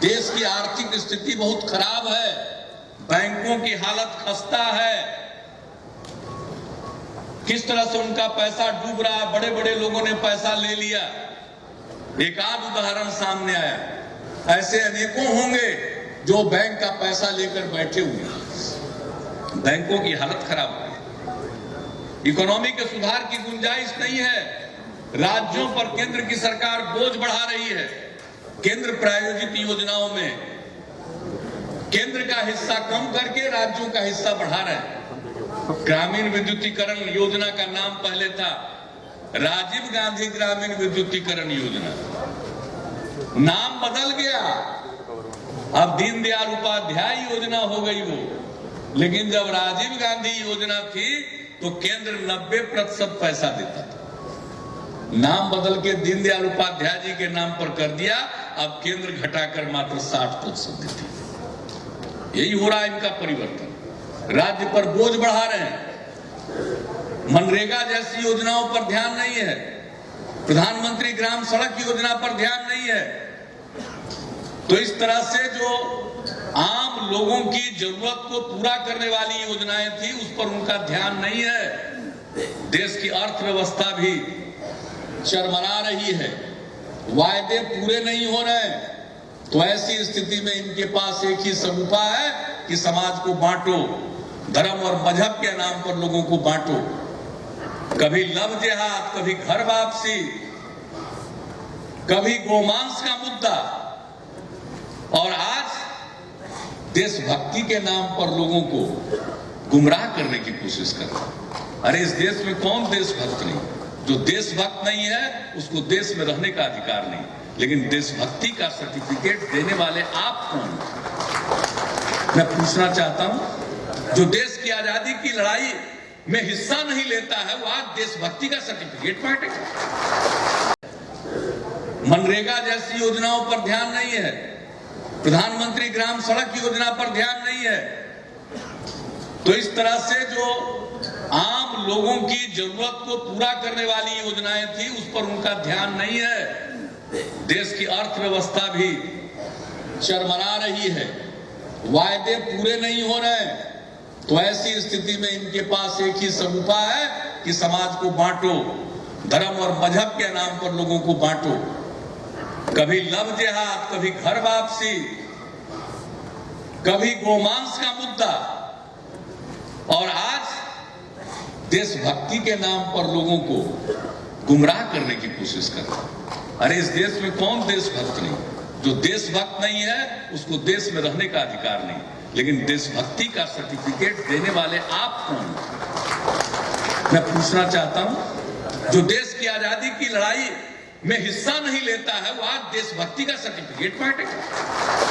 देश की आर्थिक स्थिति बहुत खराब है, बैंकों की हालत खस्ता है, किस तरह से उनका पैसा डूब रहा है, बड़े बड़े लोगों ने पैसा ले लिया। एक आध उदाहरण सामने आया, ऐसे अनेकों होंगे जो बैंक का पैसा लेकर बैठे हुए हैं। बैंकों की हालत खराब हो गई, इकोनॉमी के सुधार की गुंजाइश नहीं है। राज्यों पर केंद्र की सरकार बोझ बढ़ा रही है। केंद्र प्रायोजित योजनाओं में केंद्र का हिस्सा कम करके राज्यों का हिस्सा बढ़ा रहे हैं। ग्रामीण विद्युतीकरण योजना का नाम पहले था राजीव गांधी ग्रामीण विद्युतीकरण योजना, नाम बदल गया, अब दीनदयाल उपाध्याय योजना हो गई वो। लेकिन जब राजीव गांधी योजना थी तो केंद्र 90% पैसा देता था, नाम बदल के दीनदयाल उपाध्याय जी के नाम पर कर दिया, अब केंद्र घटाकर मात्र 60% देती है। यही हो रहा है इनका परिवर्तन, राज्य पर बोझ बढ़ा रहे हैं। मनरेगा जैसी योजनाओं पर ध्यान नहीं है, प्रधानमंत्री ग्राम सड़क योजना पर ध्यान नहीं है। तो इस तरह से जो आम लोगों की जरूरत को पूरा करने वाली योजनाएं थी उस पर उनका ध्यान नहीं है। देश की अर्थव्यवस्था भी चरमरा रही है, वायदे पूरे नहीं हो रहे हैं। तो ऐसी स्थिति में इनके पास एक ही समुपा है कि समाज को बांटो, धर्म और मजहब के नाम पर लोगों को बांटो। कभी लव जिहाद, कभी घर वापसी, कभी गोमांस का मुद्दा, और आज देशभक्ति के नाम पर लोगों को गुमराह करने की कोशिश कर रहे हैं। अरे इस देश में कौन देशभक्त नहीं? जो देशभक्त नहीं है उसको देश में रहने का अधिकार नहीं, लेकिन देशभक्ति का सर्टिफिकेट देने वाले आप कौन? मैं पूछना चाहता हूं, जो देश की आजादी की लड़ाई में हिस्सा नहीं लेता है वो आज देशभक्ति का सर्टिफिकेट बांटेगा। मनरेगा जैसी योजनाओं पर ध्यान नहीं है, प्रधानमंत्री ग्राम सड़क योजना पर ध्यान नहीं है। तो इस तरह से जो आम लोगों की जरूरत को पूरा करने वाली योजनाएं थी उस पर उनका ध्यान नहीं है। देश की अर्थव्यवस्था भी चरमरा रही है, वायदे पूरे नहीं हो रहे हैं। तो ऐसी स्थिति में इनके पास एक ही समुपा है कि समाज को बांटो, धर्म और मजहब के नाम पर लोगों को बांटो। कभी लव जिहाद, कभी घर वापसी, कभी गोमांस का मुद्दा, और आज देशभक्ति के नाम पर लोगों को गुमराह करने की कोशिश कर रहे हैं। अरे इस देश में कौन देशभक्त नहीं? जो देशभक्त नहीं है उसको देश में रहने का अधिकार नहीं, लेकिन देशभक्ति का सर्टिफिकेट देने वाले आप कौन? मैं पूछना चाहता हूं, जो देश की आजादी की लड़ाई में हिस्सा नहीं लेता है वो आज देशभक्ति का सर्टिफिकेट बांटेगा।